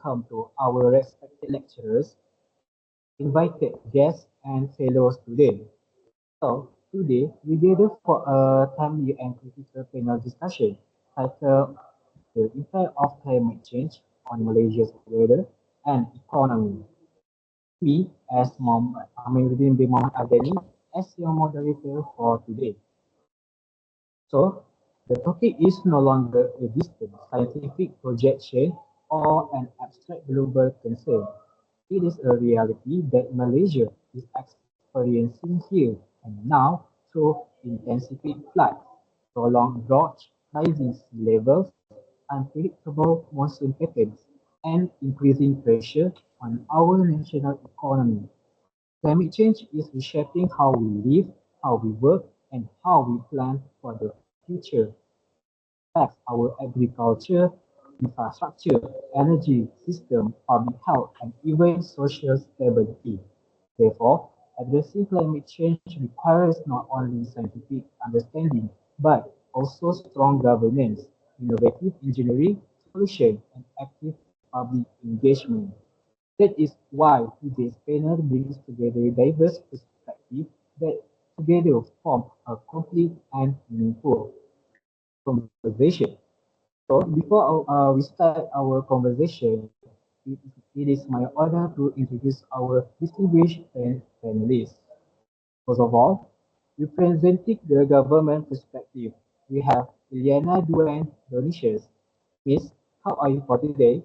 welcome to our respected lecturers, invited guests, and fellow students. So, today we gather for a timely and critical panel discussion titled The Impact of Climate Change on Malaysia's Weather and Economy. Me, as Amiruddin bin Muhammad Adani, as your moderator for today. So, the topic is no longer a distant scientific projection or an abstract global concern. It is a reality that Malaysia is experiencing here and now through intensified floods, prolonged drought, rising sea levels, unpredictable monsoon patterns, and increasing pressure on our national economy. Climate change is reshaping how we live, how we work, and how we plan for the future. Affects our agriculture, infrastructure, energy system, public health, and even social stability. Therefore, addressing climate change requires not only scientific understanding, but also strong governance, innovative engineering solutions, and active public engagement. That is why today's panel brings together diverse perspectives that together form a complete and meaningful conversation. So before we start our conversation, it is my honor to introduce our distinguished panelists. First of all, representing the government perspective, we have Ileana Duen Donicius. Miss, how are you for today?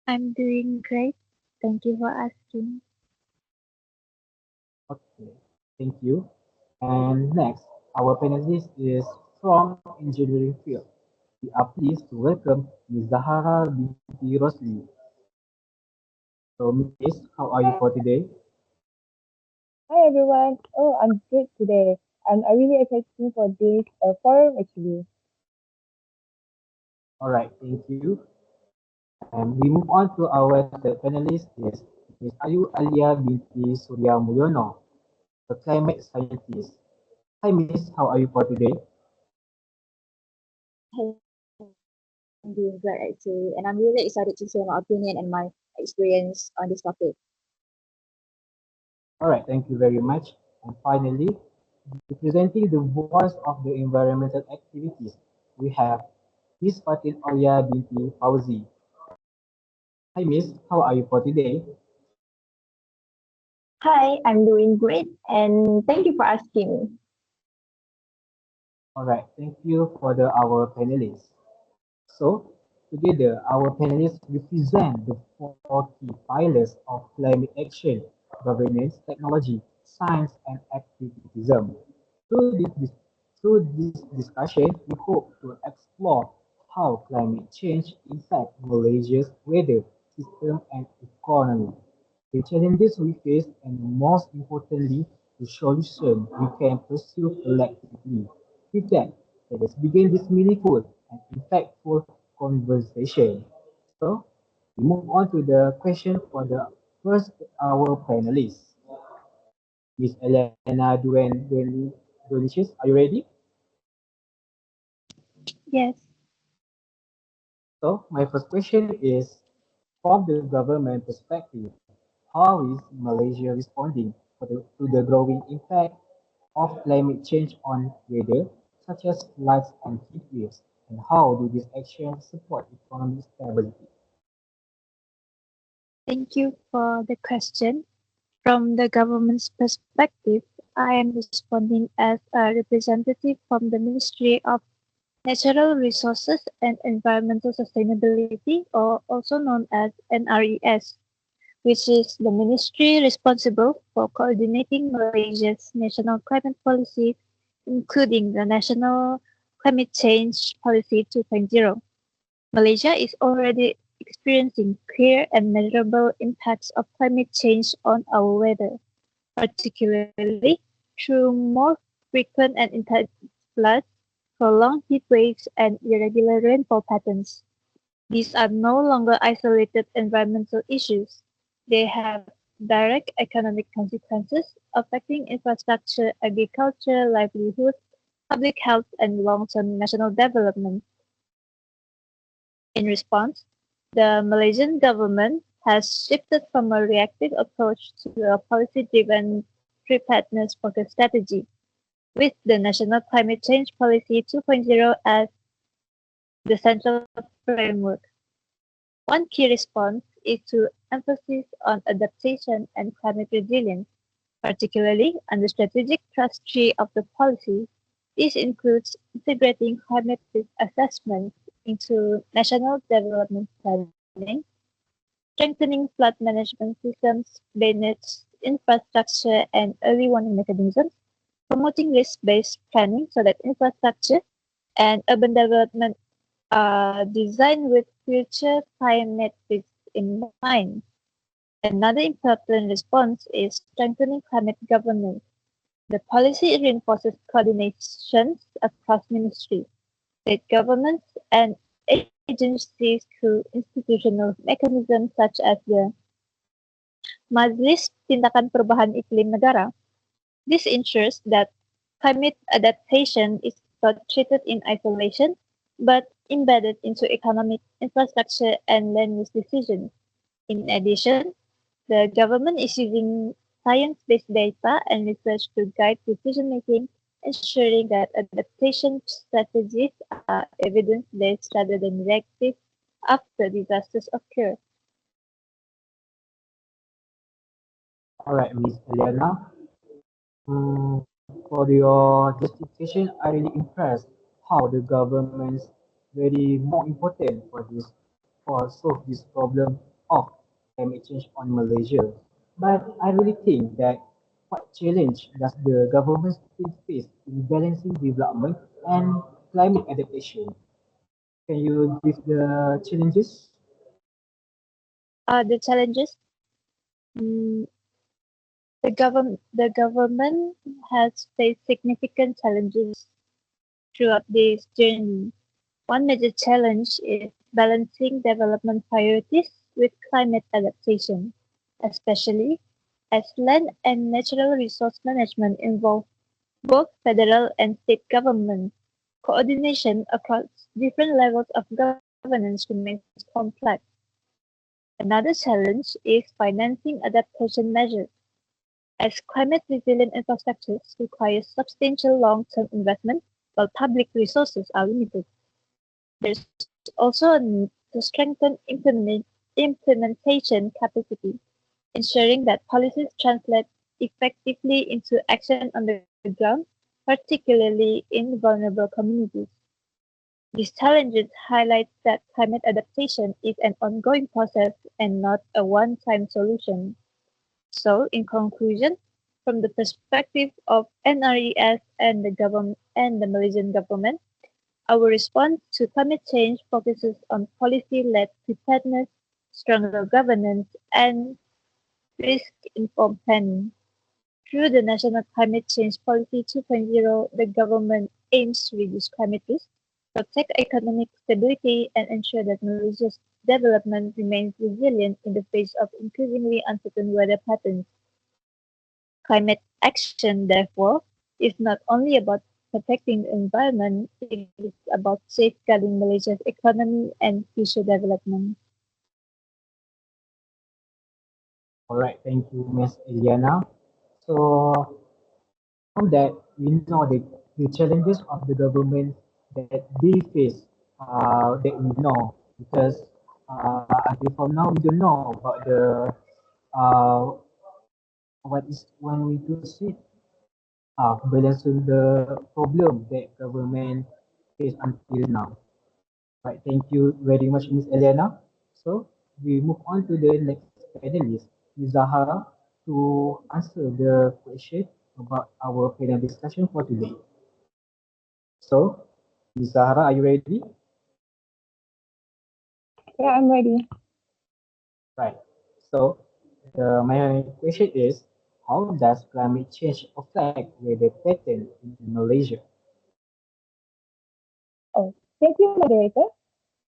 I'm doing great. Thank you for asking. Okay, thank you. And next, our panelist is from engineering field. We are pleased to welcome Ms. Zahara binti Rosli. So, Miss, how are you for today? Hi everyone. Oh, I'm good today. I'm really excited for this forum actually. All right, thank you. And we move on to our third panelist is Ms. Ayu Alia binti Surya Mulyono, a climate scientist. Hi, Miss, how are you for today? I'm doing great actually, and I'm really excited to share my opinion and my experience on this topic. All right, thank you very much. And finally, representing the voice of the environmental activities, we have Miss Fatin Aulia binti Fauzi. Hi, Miss, how are you for today? Hi, I'm doing great and thank you for asking me. All right, thank you for our panelists. So, together, our panelists represent the four key pillars of climate action, governance, technology, science, and activism. Through this discussion, we hope to explore how climate change impacts Malaysia's weather system and economy, the challenges we face, and most importantly, the solution we can pursue collectively. With that, let us begin this meaningful and impactful conversation. So, we move on to the question for the first our panelists. Miss Elena Duenicius, are you ready? Yes, So, my first question is, from the government perspective, how is Malaysia responding to the growing impact of climate change on weather, such as floods and heat waves, and how do these actions support economic stability? thank you for the question. From the government's perspective, I am responding as a representative from the Ministry of Natural Resources and Environmental Sustainability, or also known as NRES, which is the ministry responsible for coordinating Malaysia's national climate policy, including the National Climate Change Policy 2.0. Malaysia is already experiencing clear and measurable impacts of climate change on our weather, particularly through more frequent and intense floods, prolonged heat waves, and irregular rainfall patterns. These are no longer isolated environmental issues. They have direct economic consequences affecting infrastructure, agriculture, livelihood, public health, and long-term national development. In response, the Malaysian government has shifted from a reactive approach to a policy-driven preparedness-focused strategy, with the National Climate Change Policy 2.0 as the central framework. One key response is to emphasis on adaptation and climate resilience, particularly on the strategic thrust three of the policy. This includes integrating climate risk assessments into national development planning, strengthening flood management systems, drainage infrastructure, and early warning mechanisms, promoting risk-based planning so that infrastructure and urban development are designed with future climate risks in mind. Another important response is strengthening climate governance. The policy reinforces coordinations across ministries, state governments, and agencies through institutional mechanisms such as the Majelis Tindakan Perubahan Iklim Negara. This ensures that climate adaptation is not treated in isolation, but embedded into economic, infrastructure, and land use decisions. In addition, the government is using science-based data and research to guide decision-making, ensuring that adaptation strategies are evidence-based rather than reactive after disasters occur. All right, Miss Eliana. For your justification, I really impressed how the government's very more important for this for solve this problem of climate change on Malaysia. But I really think that what challenge does the government still face in balancing development and climate adaptation? Can you give the challenges? The challenges. Mm, the government has faced significant challenges throughout this journey. One major challenge is balancing development priorities with climate adaptation, especially as land and natural resource management involve both federal and state governments. Coordination across different levels of governance remains complex. Another challenge is financing adaptation measures, as climate resilient infrastructures require substantial long-term investment while public resources are limited. There's also a need to strengthen implementation capacity, ensuring that policies translate effectively into action on the ground, particularly in vulnerable communities. These challenges highlight that climate adaptation is an ongoing process and not a one-time solution. So, in conclusion, from the perspective of NRES and the Malaysian government, our response to climate change focuses on policy-led preparedness, stronger governance, and risk-informed planning. Through the National Climate Change Policy 2.0, the government aims to reduce climate risk, protect economic stability, and ensure that Malaysia's development remains resilient in the face of increasingly uncertain weather patterns. Climate action, therefore, is not only about protecting the environment, it is about safeguarding Malaysia's economy and future development. All right, thank you, Miss Eliana. So from that, we know the challenges of the government that they face, that we know because until from now we don't know about the uh, what is when we proceed balancing the problem that government face until now. Right, thank you very much, Miss Eliana. So we move on to the next panelist, Ms. Zahara, to answer the question about our panel discussion for today. So, Ms. Zahara, are you ready? Yeah, I'm ready. Right. So, my question is, how does climate change affect weather pattern in Malaysia? Oh, thank you, moderator.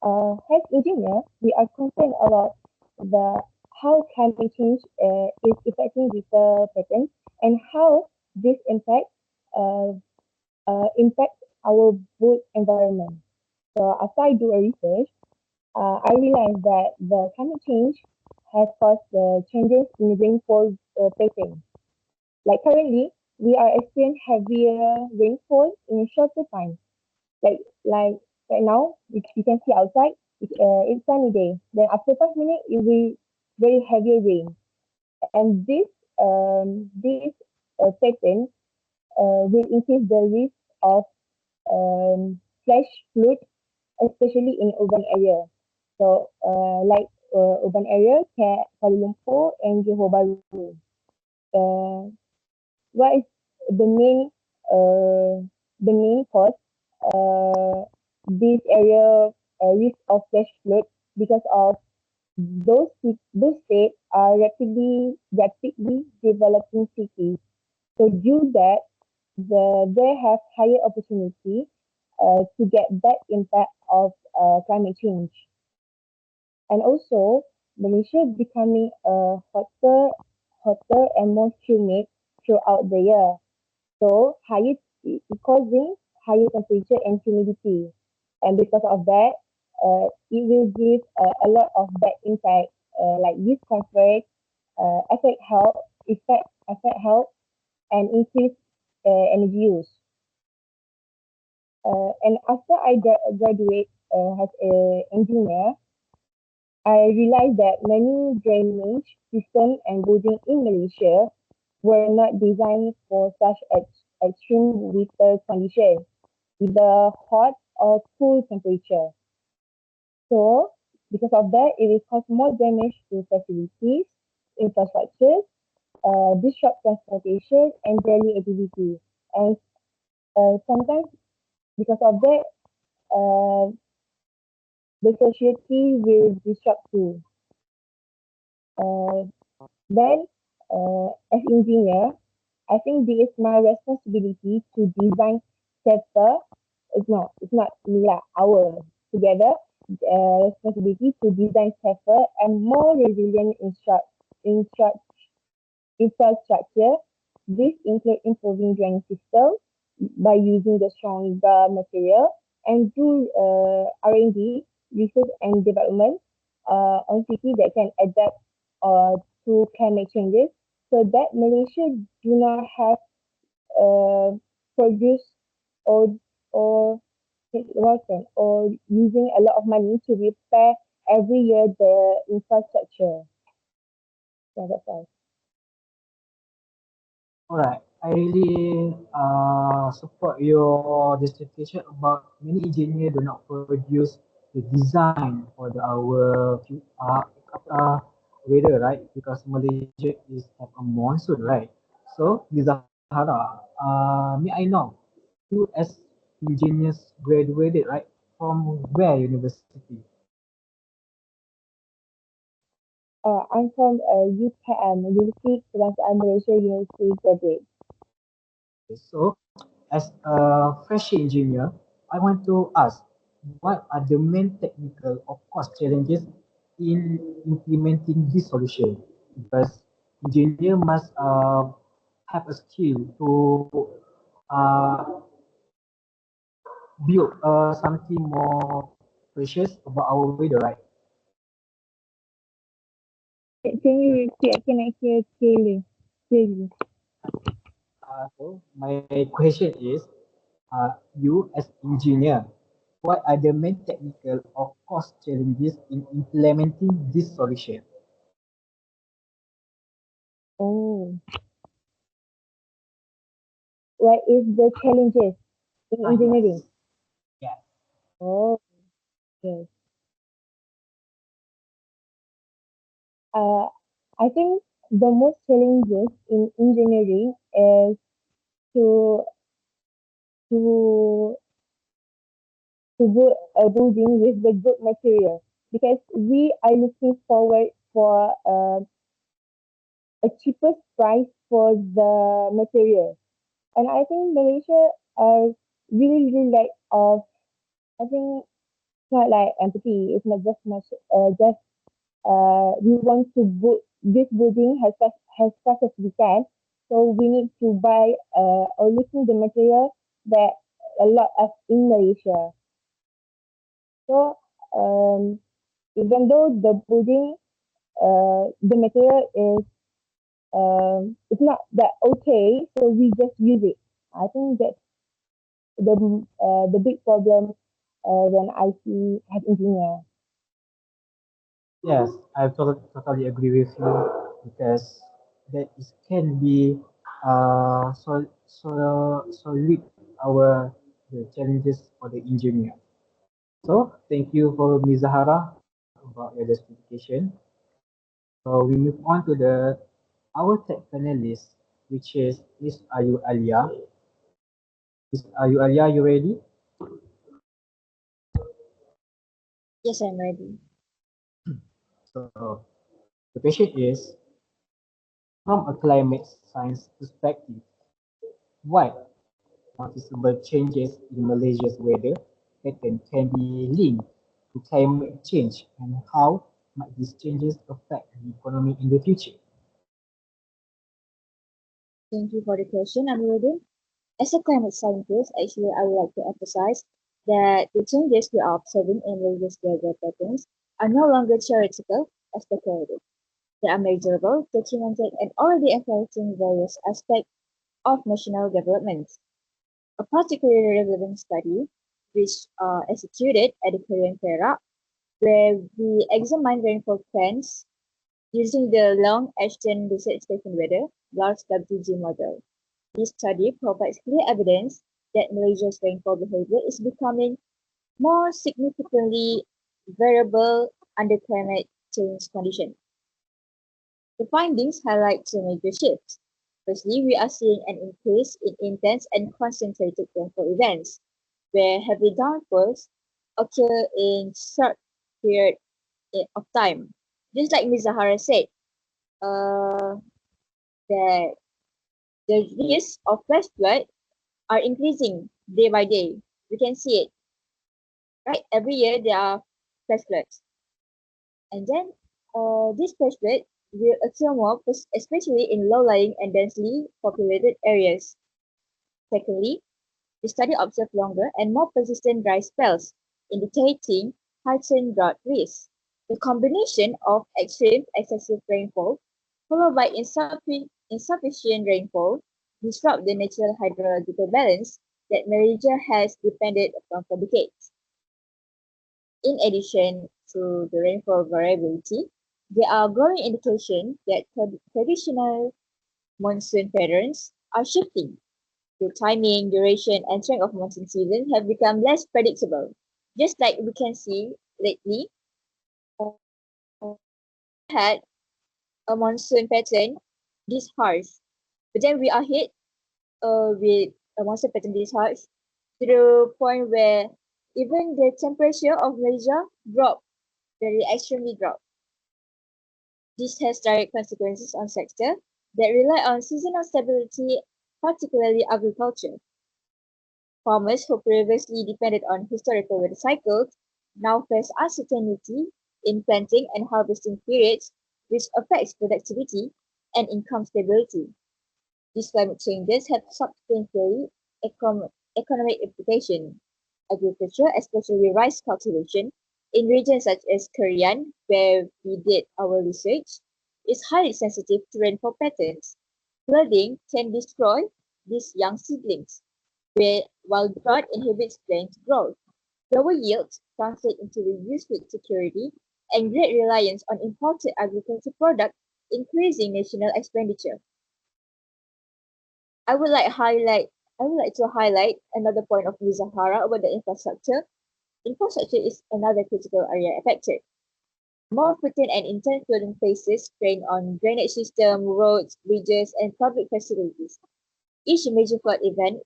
As engineer, we are concerned about the how climate change is affecting weather patterns and how this uh, impact our both environment. So after I do a research, I realized that the climate change has caused the changes in rainfall pattern. Like currently, we are experiencing heavier rainfall in a shorter time. Like right now, you can see outside, it's sunny day. Then after 5 minutes, it will very heavier rain. And this pattern will increase the risk of flash flood, especially in urban area. So, urban area, Kuala Lumpur and Johor Bahru. Uh, what is the main uh, cause this area risk of flash flood because of those states are rapidly developing cities. So due that they have higher opportunity to get that impact of climate change. And also, Malaysia becoming hotter and more humid throughout the year. So causing higher temperature and humidity. And because of that, it will give a lot of bad impact, like discomfort, affect health, and increase energy use. And after I graduate as an engineer, I realized that many drainage systems and buildings in Malaysia were not designed for such extreme winter conditions, either hot or cool temperature. So, because of that, it will cause more damage to facilities, infrastructure, disrupt transportation, and daily activity. And sometimes, because of that, uh, the society will disrupt too. Uh, then, as engineer, I think it is my responsibility to design safer. It's not me lah. Our together responsibility to design safer and more resilient instru- infrastructure. This include improving drainage system by using the stronger material and do R&D, research and development on city that can adapt to climate changes so that Malaysia do not have produce or or or using a lot of money to repair every year the infrastructure. Yeah, that's all. Alright, I really support your justification about many engineers do not produce the design for our weather, right? Because Malaysia is have a monsoon, right? So, Zahara, may I know you as engineers graduated, right? From where university? I'm from UKM, University Kebangsaan Malaysia University graduate. So, as a fresh engineer, I want to ask, what are the main technical or cost challenges in implementing this solution? Because engineer must have a skill to uh, build something more precious about our weather, right? Can you repeat? I cannot hear clearly. So my question is, you as engineer, what are the main technical or cost challenges in implementing this solution? Oh, what is the challenges in Ah, engineering? yes. Yes. Oh, yes. Uh, I think the most challenges in engineering is to to to build a building with the good material because we are looking forward for a cheapest price for the material. And I think Malaysia are really lack of. I think it's not like empathy. It's not just we want to book this building as fast as we can. So we need to buy or looking the material that a lot of in Malaysia. So even though the building, the material is it's not that okay, so we just use it. I think that's the big problem when I see head engineer. Yes, I totally agree with you because that is can be solve our the challenges for the engineer. So thank you for Ms. Zahara about your justification. So we move on to the our third panelist, which is Miss Ayu Alia. Miss Ayu Alia, you ready? Yes, I'm ready. So the question is, from a climate science perspective, what noticeable changes in Malaysia's weather pattern can be linked to climate change, and how might these changes affect the economy in the future? Thank you for the question, Amiruddin. As a climate scientist, actually, I would like to emphasize that the changes we are observing in Malaysia's weather patterns are no longer theoretical as speculative. They are measurable, documented, and already affecting various aspects of national development. A particularly relevant study, which executed at the Korean Perak, where we examined rainfall trends using the Long Ashton Research Station Weather Large WG model. This study provides clear evidence that Malaysia's rainfall behavior is becoming more significantly variable under climate change conditions. The findings highlight two major shifts. Firstly, we are seeing an increase in intense and concentrated rainfall events, where heavy downpours occur in short period of time. Just like Ms. Zahara said, uh, that the risk of flash flood are increasing day by day. We can see it, right? Every year there are flash floods. And then this flash flood will occur more, especially in low-lying and densely populated areas. Secondly, the study observed longer and more persistent dry spells, indicating heightened drought risk. The combination of extreme excessive rainfall followed by insufficient rainfall disrupt the natural hydrological balance that Malaysia has depended upon for decades. In addition to the rainfall variability, there are growing indications that traditional monsoon patterns are shifting. The timing, duration, and strength of monsoon season have become less predictable. Just like we can see lately, uh, had a monsoon pattern this harsh, but then we are hit with a monsoon pattern this harsh to the point where even the temperature of Malaysia dropped, very extremely dropped. This has direct consequences on sector that rely on seasonal stability, particularly agriculture. Farmers who previously depended on historical weather cycles now face uncertainty in planting and harvesting periods, which affects productivity and income stability. These climate changes have substantially economic implications. Agriculture, especially rice cultivation, in regions such as Korean, where we did our research, is highly sensitive to rainfall patterns. Flooding can destroy these young seedlings, while drought inhibits plant growth. Lower yields translate into reduced food security and great reliance on imported agricultural products, increasing national expenditure. I would like highlight I would like to highlight another point of Ms. Zahara about the infrastructure. Infrastructure is another critical area affected. More frequent and intense flooding phases strain on drainage system, roads, bridges, and public facilities. Each major flood event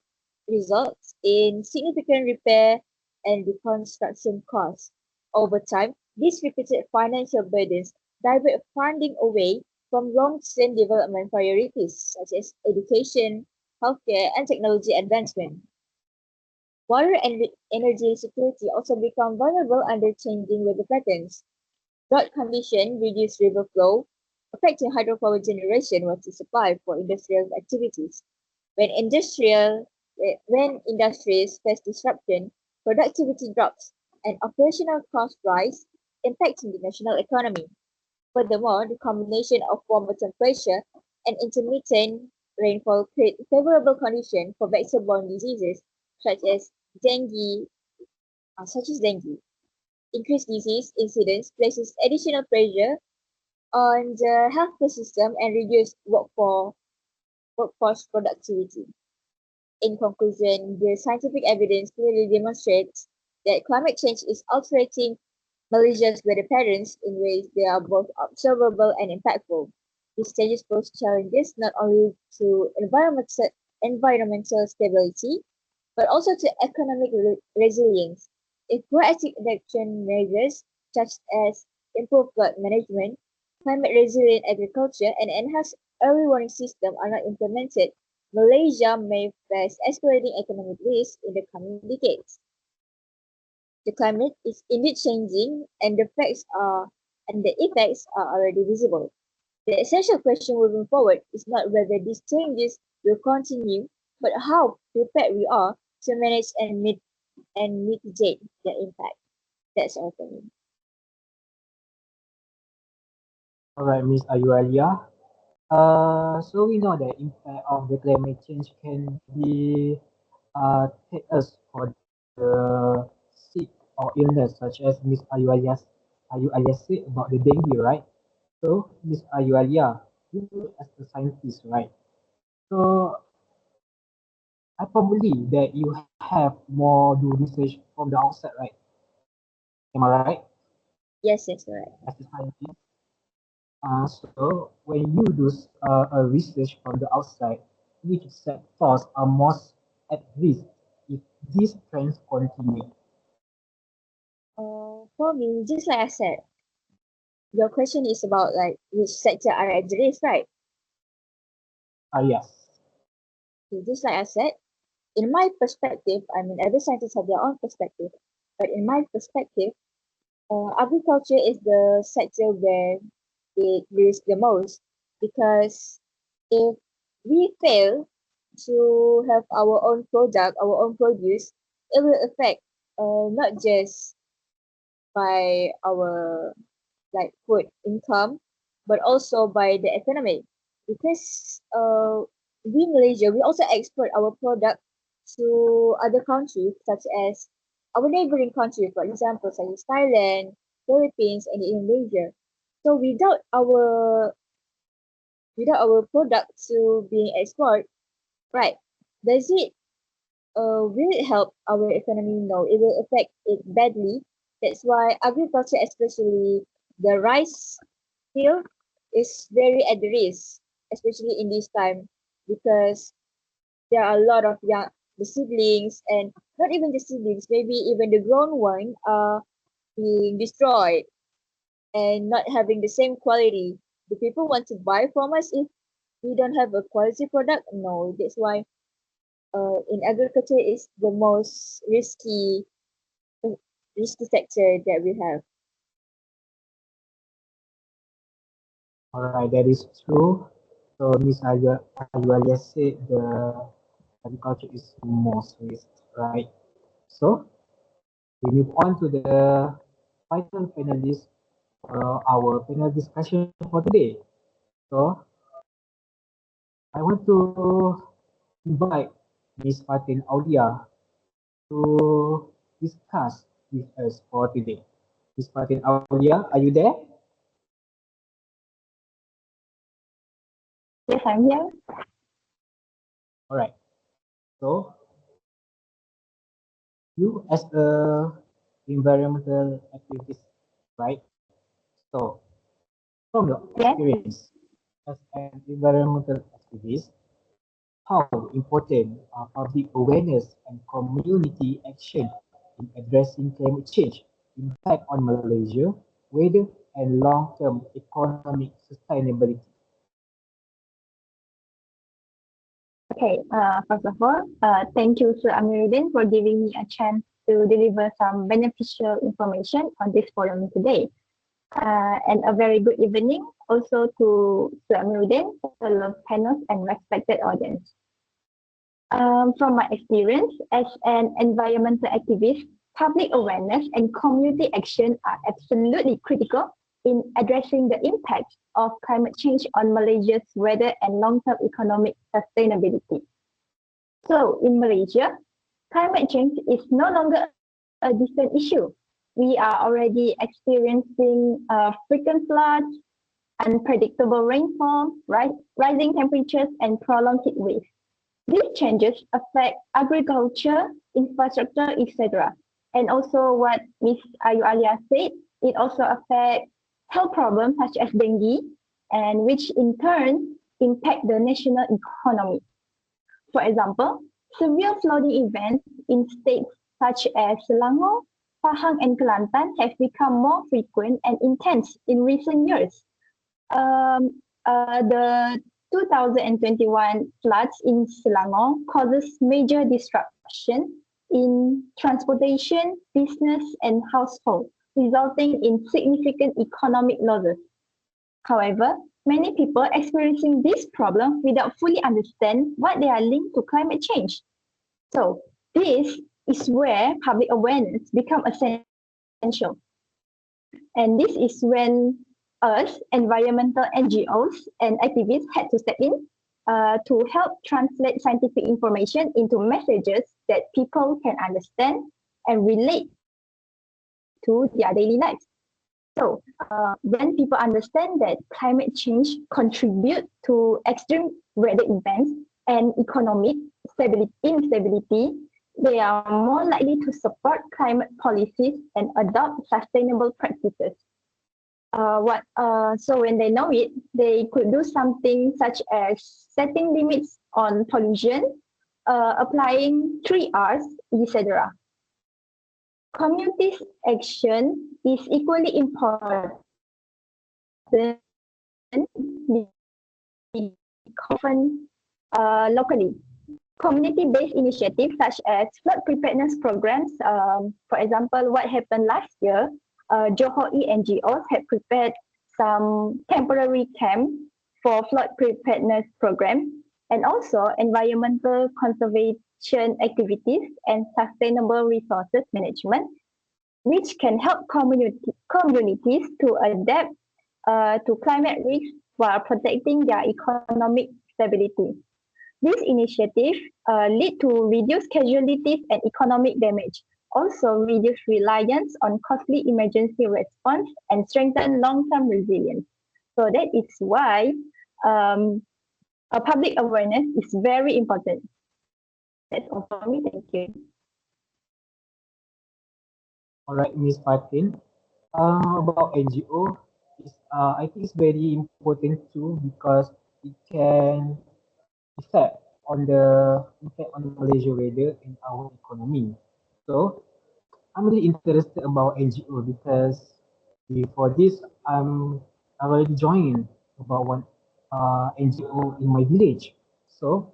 results in significant repair and reconstruction costs. Over time, these repeated financial burdens divert funding away from long-term development priorities such as education, healthcare, and technology advancement. Water and energy security also become vulnerable under changing weather patterns. Drought conditions reduce river flow, affecting hydropower generation water supply for industrial activities. When industrial when industries face disruption, productivity drops and operational costs rise, impacting the national economy. Furthermore, the combination of warmer temperature and intermittent rainfall create favorable conditions for vector-borne diseases such as dengue, dengue. Increased disease incidence places additional pressure on the healthcare system and reduce workforce productivity. In conclusion, the scientific evidence clearly demonstrates that climate change is altering Malaysia's weather patterns in ways that are both observable and impactful. These changes pose challenges not only to environmental stability, but also to economic resilience. If proactive adaptation measures such as improved flood management, climate resilient agriculture, and enhanced early warning system are not implemented, Malaysia may face escalating economic risks in the coming decades. The climate is indeed changing, and the effects are already visible. The essential question moving forward is not whether these changes will continue, but how prepared we are to manage and mitigate the impact. That's all for me. Alright, Miss Ayualia. So we know the impact of the climate change can be take us for the sick or illness, such as Miss Ayualia said about the dengue, right? So Miss Ayualia, you as a scientist, right? So I probably that you have more do research from the outside, right? Am I right? Yes, yes, correct. As a scientist. So when you do a research from the outside, which sectors are most at risk if these trends continue? For me, just like I said, your question is about like which sector are at risk, right? Yes. Okay, just like I said, in my perspective, I mean, every scientist have their own perspective, but in my perspective, agriculture is the sector where it risks the most because if we fail to have our own product, our own produce, it will affect not just by our like food income, but also by the economy. Because we Malaysia, we also export our product to other countries such as our neighboring countries, for example, such as Thailand, Philippines, and Indonesia. So without our product to being export, right? Does it will it help our economy? No, it will affect it badly. That's why agriculture, especially the rice field, is very at risk, especially in this time, because there are a lot of young the seedlings and not even the seedlings, maybe even the grown one are being destroyed and not having the same quality. Do people want to buy from us if we don't have a quality product? No, that's why in agriculture is the most risky sector that we have. Alright, that is true. So Miss Ayualia said the agriculture is most risk, right? So we move on to the final panelist for our panel discussion for today. So I want to invite Miss Fatin Aulia to discuss with us for today. Miss Fatin Aulia, are you there? Yes, I'm here. Alright. So you as a environmental activist, right? So from your Yes. experience as an environmental activist, how important are public awareness and community action in addressing climate change impact on Malaysia, weather and long-term economic sustainability? Okay. First of all, thank you to Amiruddin for giving me a chance to deliver some beneficial information on this forum today. And a very good evening also to Amiruddin, fellow panels, and respected audience. From my experience as an environmental activist, public awareness and community action are absolutely critical in addressing the impact of climate change on Malaysia's weather and long-term economic sustainability. So in Malaysia, climate change is no longer a distant issue. We are already experiencing frequent floods, unpredictable rainfall, rising temperatures, and prolonged heat waves. These changes affect agriculture, infrastructure, etc. And also what Ms. Ayu Alia said, it also affects health problems such as dengue, and which in turn impact the national economy. For example, severe flooding events in states such as Selangor, Pahang, and Kelantan have become more frequent and intense in recent years. The 2021 floods in Selangor causes major disruption in transportation, business, and household, resulting in significant economic losses. However, many people experiencing this problem without fully understand what they are linked to climate change. So this is where public awareness become essential. And this is when us, environmental NGOs and activists had to step in to help translate scientific information into messages that people can understand and relate to their daily lives. So when people understand that climate change contributes to extreme weather events and economic instability, they are more likely to support climate policies and adopt sustainable practices. So when they know it, they could do something such as setting limits on pollution, applying 3Rs, etc. Communities' action is equally important often locally. Community-based initiatives such as flood preparedness programs, for example, what happened last year, Johor NGOs had prepared some temporary camp for flood preparedness program, and also environmental conservation activities and sustainable resources management, which can help communities to adapt to climate risks while protecting their economic stability. These initiatives lead to reduced casualties and economic damage, also reduce reliance on costly emergency response and strengthen long-term resilience. So that is why public awareness is very important. That's all for me. Thank you. All right, Ms. Fatin. About NGO, I think it's very important too because it can effect on the Malaysia weather and our economy. So I'm really interested about NGO because before this I already joined about one NGO in my village. So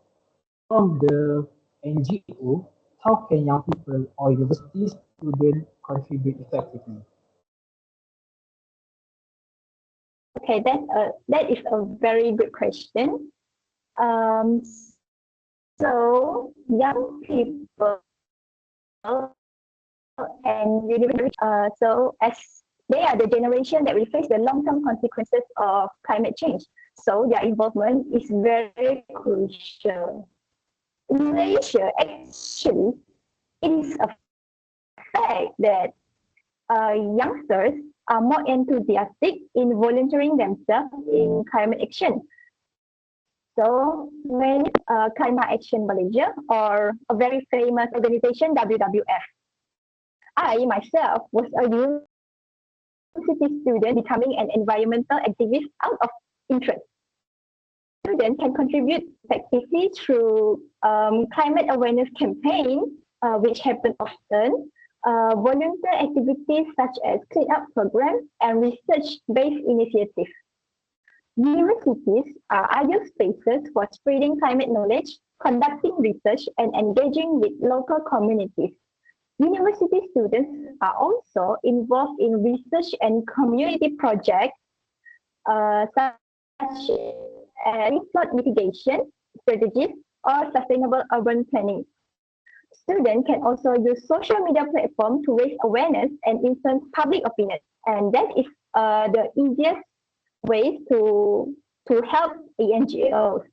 from the NGO, how can young people or university students contribute effectively? Okay, that is a very good question. So young people and university, so as they are the generation that will face the long-term consequences of climate change. So their involvement is very crucial. In Malaysia, actually, it is a fact that youngsters are more enthusiastic in volunteering themselves in climate action. So many Climate Action Malaysia or a very famous organization, WWF. I myself was a university student becoming an environmental activist out of interest. Students can contribute effectively through climate awareness campaign, which happen often, volunteer activities such as cleanup programs and research-based initiatives. Universities are ideal spaces for spreading climate knowledge, conducting research, and engaging with local communities. University students are also involved in research and community projects such as flood mitigation strategies or sustainable urban planning. Students can also use social media platforms to raise awareness and influence public opinion. And that is the easiest way to help the NGOs.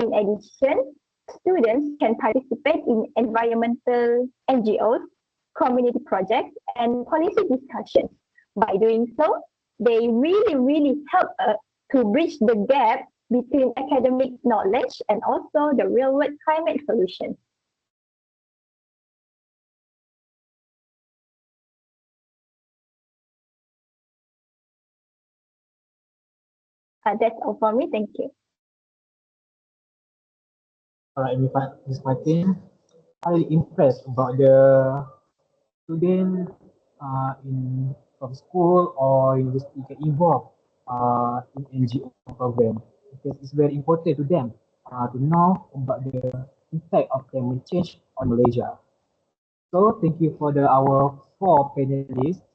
In addition, students can participate in environmental NGOs, community projects, and policy discussions. By doing so, they really help to bridge the gap between academic knowledge and also the real-world climate solutions. That's all for me. Thank you. Alright, Miss Martin, I'm really impressed about the student in from school or university get involved in NGO program because it's very important to them to know about the impact of climate change on Malaysia. So thank you for our four panelists,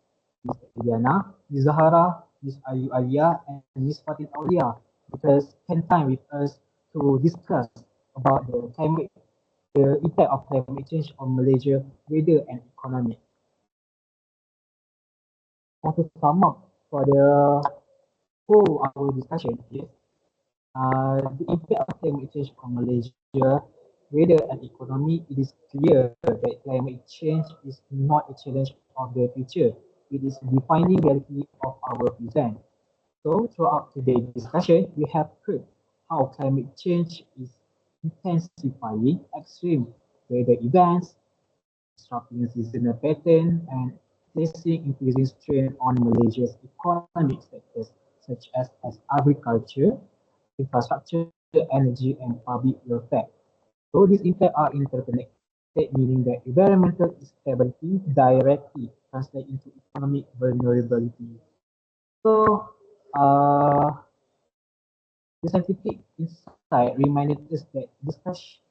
Ms. Eliana, Ms. Zahara, Ms. Ayu Alia, and Ms. Fatin Aulia, because spend time with us to discuss about the impact of climate change on Malaysia weather and economy. Want to sum up for the whole our discussion is the impact of climate change on Malaysia, weather and economy. It is clear that climate change is not a challenge of the future. It is defining reality of our present. So throughout today's discussion, we have heard how climate change is intensifying extreme weather events, disrupting seasonal pattern, and placing increasing strain on Malaysia's economic sectors such as agriculture, infrastructure, energy, and public welfare. So these impacts are interconnected, meaning that environmental instability directly translates into economic vulnerability. So, the scientific insight reminded us that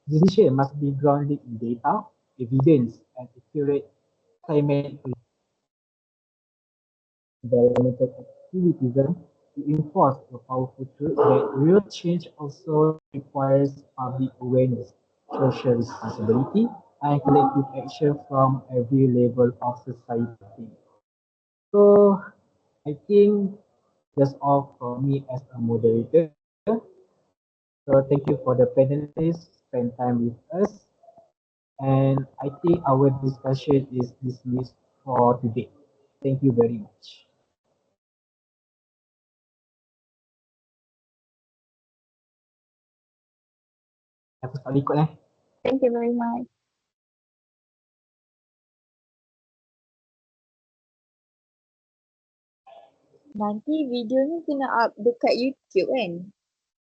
decision must be grounded in data, evidence, and accurate climate environmental activism to enforce a powerful truth that real change also requires public awareness, social responsibility, and collective action from every level of society. So, I think that's all for me as a moderator. So, thank you for the panelists spend time with us. And I think our discussion is dismissed for today. Thank you very much. Aku tak boleh ikut eh. Thank you very much. Nanti video ni kena up dekat YouTube kan?